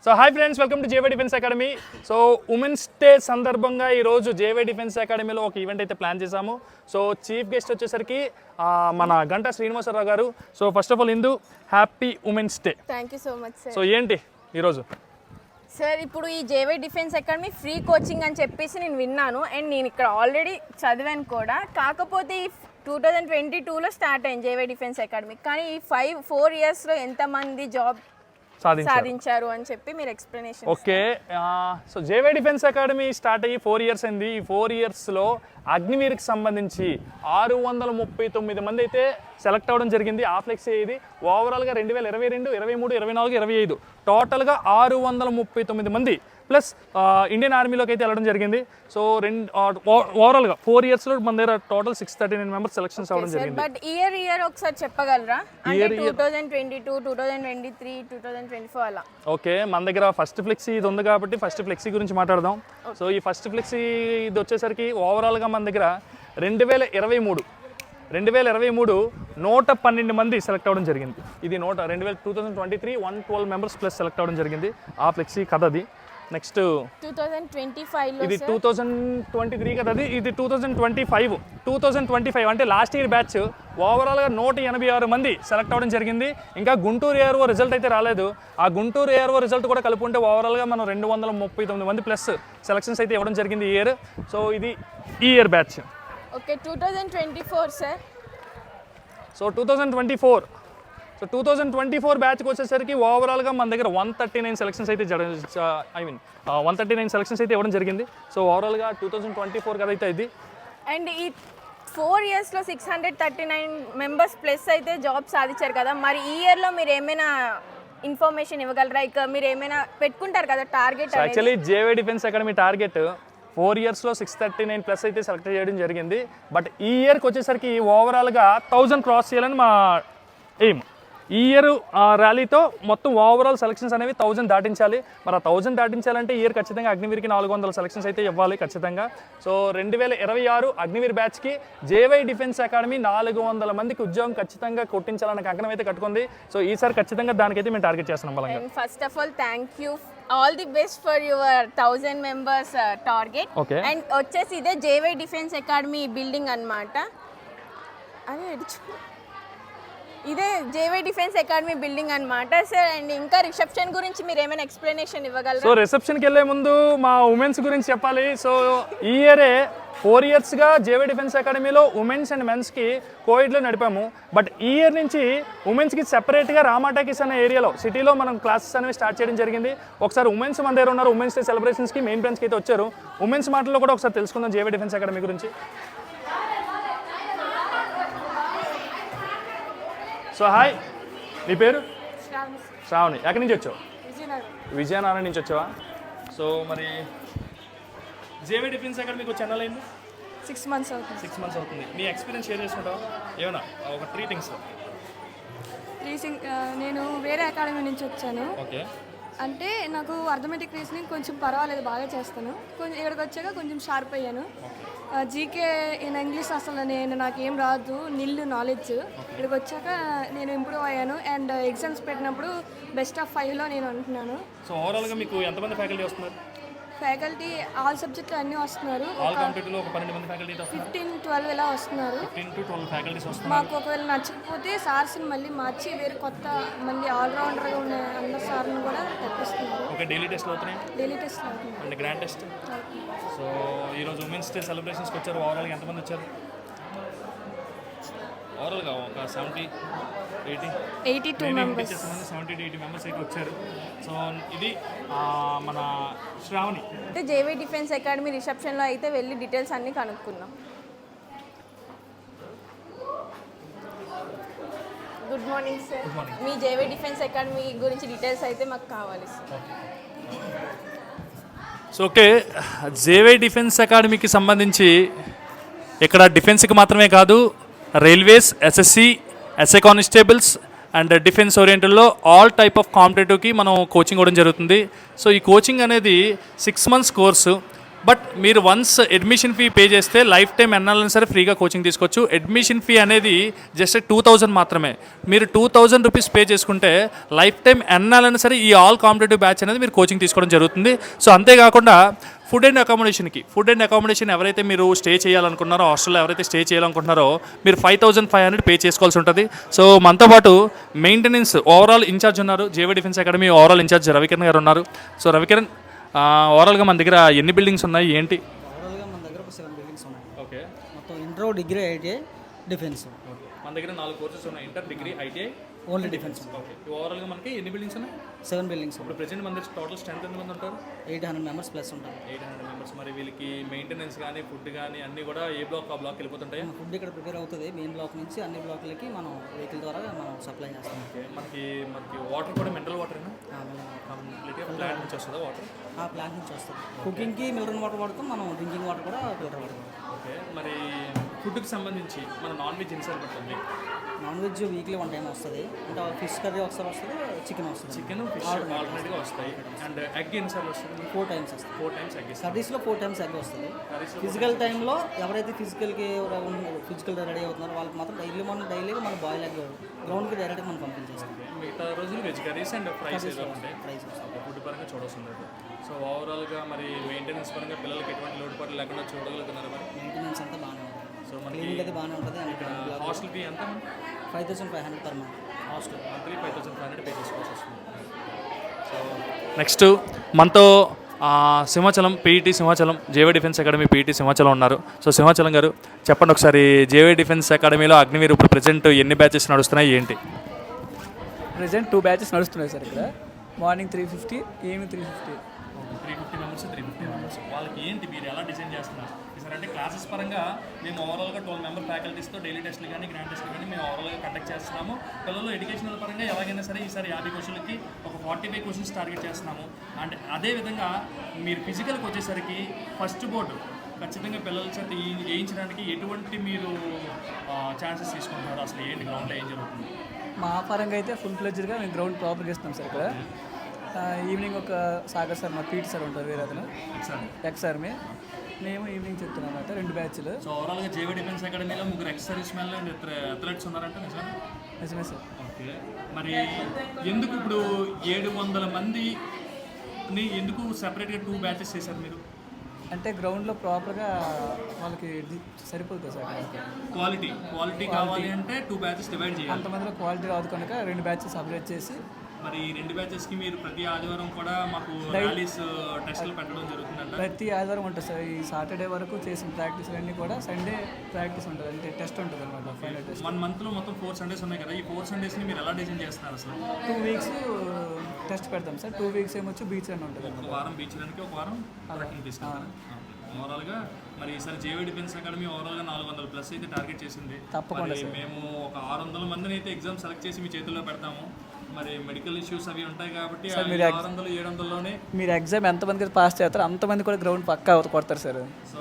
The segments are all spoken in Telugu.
So hi friends, welcome to JY defence academy. So women's day సందర్భంగా ఈరోజు జేవై డిఫెన్స్ అకాడమీలో ఒక ఈవెంట్ అయితే ప్లాన్ చేశాము. సో చీఫ్ గెస్ట్ వచ్చేసరికి మన గంటా శ్రీనివాసరావు గారు. So first of all Indu happy women's day. Thank you so much sir. So ఏంటి ఈరోజు సార్, ఇప్పుడు ఈ JY defence academy free coaching అని చెప్పేసి నేను విన్నాను అండ్ నేను ఇక్కడ ఆల్రెడీ చదివాను కూడా. కాకపోతే ఈ 2022లో స్టార్ట్ అయింది జేవై డిఫెన్స్ అకాడమీ, కానీ ఈ 4 ఇయర్స్లో ఎంతమంది జాబ్ సాధించారు అని చెప్పి మీరు explanation. Okay, so JY defence academy start అయ్యి 4 ఇయర్స్ అయింది. ఈ 4 ఇయర్స్లో అగ్నివీర్కి సంబంధించి 639 మంది అయితే సెలెక్ట్ అవ్వడం జరిగింది. ఆ ఫ్లెక్సీ ఇది ఓవరాల్గా 2022, 23, 24, 25 టోటల్గా 639 మంది ప్లస్ ఇండియన్ ఆర్మీలోకి అయితే వెళ్ళడం జరిగింది. సో ఓవరాల్గా 4 ఇయర్స్లో మన దగ్గర టోటల్ 639 మెంబర్స్ సెలెక్షన్స్ అవ్వడం జరిగింది. బట్ ఇయర్ ఒకసారి చెప్పగలరా? అంటే 2022, 2023, 2024 అలా. ఓకే, మన దగ్గర ఫస్ట్ ఫ్లెక్సీ ఇది ఉంది కాబట్టి ఫస్ట్ ఫ్లెక్సీ గురించి మాట్లాడదాం. సో ఈ ఫస్ట్ ఫ్లెక్సీ ఇది వచ్చేసరికి ఓవరాల్గా మన దగ్గర 2023 112 మంది సెలెక్ట్ అవ్వడం జరిగింది. ఇది 2023 112 మెంబర్స్ ప్లస్ సెలెక్ట్ అవ్వడం జరిగింది. ఆ ఫ్లెక్సీ కథ అది. నెక్స్ట్ 2025 ఇది 2023 కదా, అది ఇది 2025 అంటే లాస్ట్ ఇయర్ బ్యాచ్ ఓవరాల్గా 186 మంది సెలెక్ట్ అవ్వడం జరిగింది. ఇంకా గుంటూరు ఏఆర్ఓ రిజల్ట్ అయితే రాలేదు. ఆ గుంటూరు ఏఆర్ఓ రిజల్ట్ కూడా కలుపుకుంటే ఓవరాల్గా మనం 239 మంది ప్లస్ సెలక్షన్స్ అయితే ఇవ్వడం జరిగింది ఈ ఇయర్. సో ఇది ఈ year batch. Okay, 2024 sir. So 2024 బ్యాచ్కి వచ్చేసరికి ఓవరాల్గా మన దగ్గర 139 సెలక్షన్స్ అయితే 139 సెలక్షన్స్ అయితే ఇవ్వడం జరిగింది. సో ఓవరాల్గా 2024 కదా అయితే ఇది. అండ్ ఈ 4 ఇయర్స్లో 639 మెంబర్స్ ప్లస్ అయితే జాబ్ సాధించారు కదా, మరి ఈ ఇయర్లో మీరు ఏమైనా ఇన్ఫర్మేషన్ ఇవ్వగలరా? ఇక మీరు ఏమైనా పెట్టుకుంటారు కదా target? Actually JY defence academy target 4 ఇయర్స్లో 639 ప్లస్ అయితే సెలెక్ట్ చేయడం జరిగింది. బట్ ఈ ఇయర్కి వచ్చేసరికి ఓవరాల్గా 1000 క్రాస్ చేయాలని మా ఎయిమ్. ఈ ఇయర్ ర్యాలీతో మొత్తం ఓవరాల్ సెలక్షన్స్ అనేవి 1000 దాటించాలి. మరి ఆ 1000 దాటించాలంటే ఈ ఇయర్ ఖచ్చితంగా అగ్నివీర్కి 400 సెలక్షన్స్ అయితే ఇవ్వాలి ఖచ్చితంగా. సో 2026 అగ్నివీర్ బ్యాచ్కి జేవై డిఫెన్స్ అకాడమీ 400 మందికి ఉద్యోగం ఖచ్చితంగా కొట్టించాలన్న కంకణం అయితే కట్టుకుంది. సో ఈసారి ఖచ్చితంగా దానికైతే మేము టార్గెట్ చేస్తున్నాం బలంగా. First of all thank you, all the best for your 1000 members target. And వచ్చేసి ఇదే జేవై డిఫెన్స్ అకాడమీ బిల్డింగ్ అన్నమాట. ఇదే జేవై డిఫెన్స్ అకాడమీ బిల్డింగ్ అన్నమాట సార్. అండ్ ఇంకా రిసెప్షన్ గురించి మీరు ఏమైనా ఎక్స్ప్లెనేషన్ ఇవ్వగలరా? సో రిసెప్షన్కి వెళ్ళే ముందు మా ఉమెన్స్ గురించి చెప్పాలి. సో ఈ ఇయరే 4 ఇయర్స్గా జేవై డిఫెన్స్ అకాడమీలో ఉమెన్స్ అండ్ మెన్స్కి కోవిడ్లో నడిపాము. బట్ ఈ ఇయర్ నుంచి ఉమెన్స్కి సెపరేట్గా రామాటాకిస్ అనే ఏరియాలో సిటీలో మనం క్లాసెస్ అనేవి స్టార్ట్ చేయడం జరిగింది. ఒకసారి ఉమెన్స్ మన దగ్గర ఉన్నారు. ఉమెన్స్ డే సెలబ్రేషన్స్కి మెయిన్ బ్రాంచ్కి అయితే వచ్చారు. ఉమెన్స్ మాటల్లో కూడా ఒకసారి తెలుసుకుందాం జేవై డిఫెన్స్ అకాడమీ గురించి. సో హాయ్, నీ పేరు? శ్రావణి. ఎక్కడి నుంచి వచ్చావు? విజయనగరం నుంచి వచ్చావా? సో మరి జేవై డిఫెన్స్ అకాడమీకి వచ్చి ఎన్నాళ్ళు అయింది? 6 months అవుతుంది. 6 months అవుతుంది. నీ ఎక్స్పీరియన్స్ షేర్ చేసుకుంటావా ఏమన్నా ఒక 3 థింగ్స్? నేను వేరే అకాడమీ నుంచి వచ్చాను. ఓకే, అంటే నాకు అర్థమెటిక్ రీజనింగ్ కొంచెం పర్వాలేదు, బాగా చేస్తాను. కొంచెం ఇక్కడికి వచ్చాక కొంచెం షార్ప్ అయ్యాను. జీకే ఇన్ ఇంగ్లీష్ అసలు నాకు ఏం రాదు, నిల్లు నాలెడ్జ్. ఇక్కడికి వచ్చాక నేను ఇంప్రూవ్ అయ్యాను. అండ్ ఎగ్జామ్స్ పెట్టినప్పుడు బెస్ట్ ఆఫ్ 5లో నేను అంటున్నాను. సో ఓవరాల్గా మీకు ఎంతమంది ఫ్యాకల్టీ వస్తున్నారు? ఫ్యాకల్టీ ఆల్ సబ్జెక్టులు అన్నీ వస్తున్నారు. ఆల్ కాంపిటేటివ్లో ఒక 12 మంది ఫ్యాకల్టీ 15-12 ఇలా వస్తున్నారు. 15 to 12 ఫ్యాకల్టీస్ వస్తున్నారు. మాకు ఒకవేళ నచ్చకపోతే సార్స్ని మళ్ళీ మార్చి వేరే కొత్త మళ్ళీ ఆల్రౌండర్గా ఉన్న అందరు సార్ని కూడా తెప్పిస్తున్నారు. ఓకే, డైలీ టెస్ట్లు అవుతున్నాయి? డైలీ టెస్ట్ అవుతుంది అండ్ గ్రాండ్ టెస్ట్. సో ఈరోజు ఉమెన్స్ డే సెలబ్రేషన్స్కి వచ్చారు. ఓవరాల్గా ఎంతమంది వచ్చారు? ఓవరాల్గా ఒక 82 మెంబర్స్ 70-80 మెంబర్స్ అయితే వచ్చారు. సో ఇది మన శ్రావణి. అంటే జేవై డిఫెన్స్ అకాడమీ రిసెప్షన్లో అయితే వెళ్ళి డీటెయిల్స్ అన్నీ కనుక్కున్నాం. Good morning sir. మీ జేవై డిఫెన్స్ అకాడమీ గురించి డీటెయిల్స్ అయితే మాకు కావాలి sir. So okay, JY defence అకాడమీకి సంబంధించి ఇక్కడ డిఫెన్స్కి మాత్రమే కాదు, railways, SSC, SI constables and defence ఓరియంటెడ్లో ఆల్ టైప్ ఆఫ్ కాంపిటేటివ్కి మనం కోచింగ్ ఇవ్వడం జరుగుతుంది. సో ఈ కోచింగ్ అనేది 6 months కోర్సు. బట్ మీరు వన్స్ అడ్మిషన్ ఫీ పే చేస్తే లైఫ్ టైం ఎన్నాలైనా సరే ఫ్రీగా కోచింగ్ తీసుకోవచ్చు. అడ్మిషన్ ఫీ అనేది జస్ట్ 2000 మాత్రమే. మీరు 2000 రూపీస్ పే చేసుకుంటే లైఫ్ టైం ఎన్నాలైనా సరే ఈ ఆల్ కాంపిటేటివ్ బ్యాచ్ అనేది మీరు కోచింగ్ తీసుకోవడం జరుగుతుంది. సో అంతేకాకుండా ఫుడ్ అండ్ అకామిడేషన్ ఎవరైతే మీరు స్టే చేయాలనుకున్నారో, హాస్టల్లో ఎవరైతే స్టే చేయాలనుకుంటున్నారో మీరు 5500 పే చేసుకోవాల్సి ఉంటుంది. సో మనతో పాటు మెయింటెనెన్స్ ఓవరాల్ ఇన్ఛార్జ్ ఉన్నారు, JY defence academy overall incharge Ravikiran గారు ఉన్నారు. సో రవికిరణ్, ఓవరాల్గా మన దగ్గర ఎన్ని బిల్డింగ్స్ ఉన్నాయి ఏంటి? ఓవరాల్గా మన దగ్గర ఒక 7 బిల్డింగ్స్ ఉన్నాయి. ఓకే, మొత్తం ఇంటర్, డిగ్రీ, ఐటీఐ, డిఫెన్స్. మన దగ్గర 4 కోర్సెస్ ఉన్నాయి, inter, degree, ITI, only defence. Okay. ఓవరాల్గా మనకి ఎన్ని బిల్డింగ్స్ ఉన్నాయి? 7 బిల్డింగ్స్. ఇప్పుడు ప్రెజెంట్ మన దగ్గర టోటల్ స్ట్రెంత్ ఎంతమంది ఉంటారు? 800 మెంబర్స్ ప్లస్ ఉంటారు. 800 మెంబర్స్. మరి వీళ్ళకి మెయింటెనెన్స్ కానీ ఫుడ్ కానీ అన్నీ కూడా ఏ బ్లాక్ ఆ బ్లాక్ వెళ్ళిపోతుంటాయి? ఫుడ్ ఇక్కడ ప్రిపేర్ అవుతుంది. మెయిన్ బ్లాక్ నుంచి అన్ని బ్లాక్లకి మనం వెహికల్ ద్వారా మనం సప్లై చేస్తాం. ఓకే. మనకి వాటర్ కూడా మినరల్ వాటరేనా? కంప్లీట్గా ప్లాంట్ నుంచి వస్తుందా వాటర్? ప్లాంట్ నుంచి వస్తుంది. కుకింగ్కి మినరల్ వాటర్ వాడతాం, మనం డ్రింకింగ్ వాటర్ కూడా ఫిల్టర్ వాడతాం. ఓకే. మరి ఫుడ్కి సంబంధించి మన నాన్ వెజ్ ఎన్నిసార్లు పడుతుంది? నాన్ వెజ్ వీక్లీ 1 టైం వస్తుంది. అంటే ఫిష్ కర్రీ ఒకసారి వస్తుంది, చికెన్ వస్తుంది. చికెన్, ఫిష్ ఆల్టర్నేట్గా వస్తాయి. అండ్ ఎగ్ ఎన్నిసార్లు వస్తుంది? 4 టైమ్స్ వస్తుంది. 4 టైమ్స్ ఎగ్ ఇస్తుంది. కర్రీస్లో 4 టైమ్స్ ఎగ్ వస్తుంది. ఫిజికల్ టైంలో ఎవరైతే ఫిజికల్ రెడీ అవుతున్నారో వాళ్ళకి మాత్రం డైలీగా మనం బాయిల్ ఎగ్ గ్రౌండ్కి డైరెక్ట్గా మనం పంపించేస్తాం. మిగతా రోజులు వెజ్ కర్రీస్ అండ్ ఫ్రైస్ ఏదో ఉంటాయి. ప్రైస్ ఫుడ్ పరంగా చూడొస్తుంది. సో ఓవరాల్గా మరి మెయింటెనెన్స్ పరంగా పిల్లలకి ఎటువంటి లోటుపాట్లు లేకుండా చూడగలుగుతున్నారు మరి? మెయింటెనెన్స్ అంతా బాగానే ఉంటుంది. సో మనకి క్లీనింగ్ అయితే బాగానే ఉంటుంది. హాస్టల్ ఫీ ఎంత? 5500 per month. Hostel monthly 5500 pay చేసుకోవాల్సి వస్తుంది. సో నెక్స్ట్ మనతో Simhachalam PET Simhachalam JY defence academy PET Simhachalam ఉన్నారు. సో సింహాచలం గారు చెప్పండి ఒకసారి, జేవై డిఫెన్స్ అకాడమీలో అగ్నివీర్ ఇప్పుడు ప్రజెంట్ ఎన్ని బ్యాచెస్ నడుస్తున్నాయి ఏంటి? ప్రెజెంట్ 2 బ్యాచెస్ నడుస్తున్నాయి సార్. ఇక్కడ మార్నింగ్ 350, ఈవినింగ్ 350. 350 మెంబర్స్. వాళ్ళకి ఏంటి మీరు ఎలా డిజైన్ చేస్తున్నారు సార్? అంటే క్లాసెస్ పరంగా మేము ఓవరాల్గా 12 మెంబర్ ఫ్యాకల్టీస్తో డైలీ టెస్ట్లు కానీ గ్రాండ్ టెస్ట్లు కానీ మేము ఓవరాల్గా కండక్ట్ చేస్తున్నాము. పిల్లలు ఎడ్యుకేషనల్ పరంగా ఎలాగైనా సరే ఈసారి 50 క్వశ్చన్లకి ఒక 45 క్వశ్చన్స్ టార్గెట్ చేస్తున్నాము. అండ్ అదేవిధంగా మీరు ఫిజికల్కి వచ్చేసరికి ఫస్ట్ బోర్డు ఖచ్చితంగా పిల్లల చేత వేయించడానికి ఎటువంటి మీరు ఛాన్సెస్ తీసుకుంటున్నారు? అసలు ఏంటి గ్రౌండ్లో ఏం జరుగుతుంది? మా పరంగా అయితే ఫుల్ ఫ్లెడ్జ్డ్గా మేము గ్రౌండ్ ప్రాపర్గా ఇస్తాం సార్. ఇక్కడ ఈవినింగ్ ఒక సాగర్ సార్, మా పీటీ సార్ ఉంటారు, వేరే అతను ఎక్స్ ఆర్మీ. మేము ఈవినింగ్ చెప్తున్నాం అన్నమాట 2 బ్యాచ్లు. సో ఓవరాల్గా జేవై డిఫెన్స్ అకాడమీలో 3 ex service men and athletes ఉన్నారంటే నిజమే సార్. ఓకే. మరి ఎందుకు ఇప్పుడు 700 మందిని ఎందుకు సెపరేట్గా 2 బ్యాచెస్ చేశారు మీరు? అంటే గ్రౌండ్లో ప్రాపర్గా వాళ్ళకి సరిపోదు కదా సార్. క్వాలిటీ కావాలి అంటే 2 బ్యాచెస్ డివైడ్ చేయాలి. అంతమందిలో క్వాలిటీ రాదు కనుక 2 బ్యాచెస్ సపరేట్ చేసి మరి 2 బ్యాచెస్కి మీరు ప్రతి ఆదివారం కూడా మాకు ర్యాలీస్ టెస్టులు పెట్టడం జరుగుతుందంట. ప్రతి ఆదివారం ఉంటుంది సార్. ఈ సాటర్డే వరకు చేసిన ప్రాక్టీస్ అన్నీ కూడా సండే ప్రాక్టీస్ ఉంటుంది, అంటే టెస్ట్ ఉంటుంది అనమాట. ఫైనల్ టెస్ట్ 1 మంత్లో మొత్తం 4 సండేస్ ఉన్నాయి కదా. ఈ 4 సండేస్ని మీరు ఎలా డిజైన్ చేస్తున్నారు అసలు? 2 వీక్స్ టెస్ట్ పెడతాం సార్. 2 వీక్స్ ఏమొచ్చి బీచ్ రన్ ఉంటుంది. ఒక వారం బీచ్ రన్కి, ఒక వారం ట్రెక్కింగ్ తీసుకుంటారు. ఓవరాల్గా మరి ఈసారి జేవై డిఫెన్స్ అకాడమీ ఓవరాల్గా 400 ప్లస్ అయితే టార్గెట్ చేసింది. తప్పకుండా మేము ఒక 600 మందిని అయితే ఎగ్జామ్ సెలెక్ట్ చేసి మీ చేతుల్లో పెడతాము. మరి మెడికల్ ఇష్యూస్ అవి ఉంటాయి కాబట్టి 600, 700లోనే మీరు ఎగ్జామ్ ఎంతమందికి పాస్ చేస్తారో అంతమంది కూడా గ్రౌండ్ పక్కా కొడతారు సార్. సో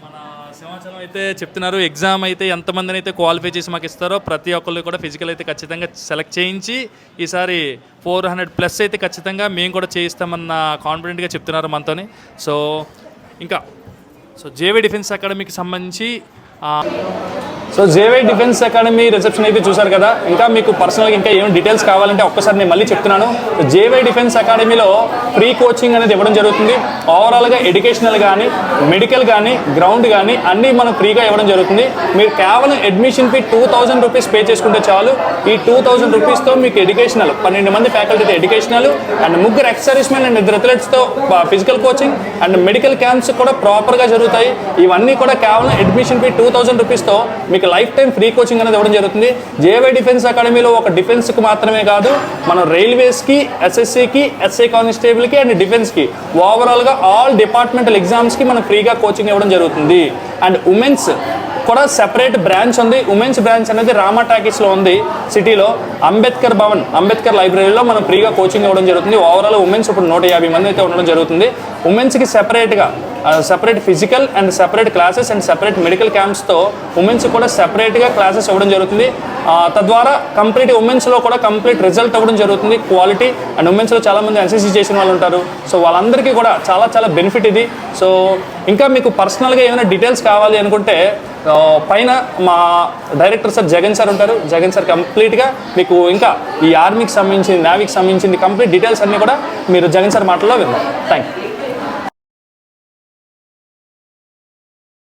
మన సింహాచలం అయితే చెప్తున్నారు, ఎగ్జామ్ అయితే ఎంతమందిని అయితే క్వాలిఫై చేసి మాకు ఇస్తారో ప్రతి ఒక్కళ్ళు కూడా ఫిజికల్ అయితే ఖచ్చితంగా సెలెక్ట్ చేయించి ఈసారి 400 ప్లస్ అయితే ఖచ్చితంగా మేము కూడా చేయిస్తామన్న కాన్ఫిడెంట్గా చెప్తున్నారు మనతోని. సో ఇంకా జేవై డిఫెన్స్ అకాడమీకి సంబంధించి so JY defence academy reception అయితే చూసారు కదా. ఇంకా మీకు పర్సనల్గా ఇంకా ఏమైనా డీటెయిల్స్ కావాలంటే ఒక్కసారి నేను మళ్ళీ చెప్తున్నాను. జేవై డిఫెన్స్ అకాడమీలో ఫ్రీ కోచింగ్ అనేది ఇవ్వడం జరుగుతుంది. ఓవరాల్గా ఎడ్యుకేషనల్ కానీ, మెడికల్ కానీ, గ్రౌండ్ కానీ అన్నీ మనం ఫ్రీగా ఇవ్వడం జరుగుతుంది. మీరు కేవలం అడ్మిషన్ ఫీ 2000 రూపీస్ పే చేసుకుంటే చాలు. ఈ 2000 రూపీస్తో మీకు ఎడ్యుకేషనల్ 12 మంది faculty educational and 3 ex service men and 2 అథ్లెట్స్తో physical coaching and medical camps కూడా ప్రాపర్గా జరుగుతాయి. ఇవన్నీ కూడా కేవలం అడ్మిషన్ ఫీ 2000 రూపీస్తో మీకు లైఫ్ టైం ఫ్రీ కోచింగ్ అనేది ఇవ్వడం జరుగుతుంది. జేవై డిఫెన్స్ అకాడమీలో ఒక డిఫెన్స్కి మాత్రమే కాదు, మనం రైల్వేస్కి, ఎస్ఎస్సికి, ఎస్ఐ కానిస్టేబుల్కి అండ్ డిఫెన్స్కి ఓవరాల్గా ఆల్ డిపార్ట్మెంటల్ ఎగ్జామ్స్కి మనం ఫ్రీగా కోచింగ్ ఇవ్వడం జరుగుతుంది. అండ్ ఉమెన్స్ కూడా సెపరేట్ బ్రాంచ్ ఉంది. ఉమెన్స్ బ్రాంచ్ అనేది రామా టాకీస్లో ఉంది సిటీలో. అంబేద్కర్ భవన్, అంబేద్కర్ లైబ్రరీలో మనం ఫ్రీగా కోచింగ్ ఇవ్వడం జరుగుతుంది. ఓవరాల్ ఉమెన్స్ ఇప్పుడు 150 మంది అయితే ఉండడం జరుగుతుంది. ఉమెన్స్కి సెపరేట్గా separate physical and separate classes and separate medical క్యాంప్స్తో ఉమెన్స్ కూడా సెపరేట్గా క్లాసెస్ ఇవ్వడం జరుగుతుంది. తద్వారా కంప్లీట్ ఉమెన్స్లో కూడా కంప్లీట్ రిజల్ట్ అవ్వడం జరుగుతుంది క్వాలిటీ. అండ్ ఉమెన్స్లో చాలామంది ఎన్సీసీ చేసిన వాళ్ళు ఉంటారు. సో వాళ్ళందరికీ కూడా చాలా చాలా బెనిఫిట్ ఇది. సో ఇంకా మీకు పర్సనల్గా ఏమైనా డీటెయిల్స్ కావాలి అనుకుంటే పైన మా డైరెక్టర్ సార్ జగన్ సార్ ఉంటారు. జగన్ సార్ కంప్లీట్గా మీకు ఇంకా ఈ ఆర్మీకి సంబంధించింది, నేవీకి సంబంధించింది కంప్లీట్ డీటెయిల్స్ అన్నీ కూడా మీరు జగన్ సార్ మాటల్లో విన్నారు. Thank you.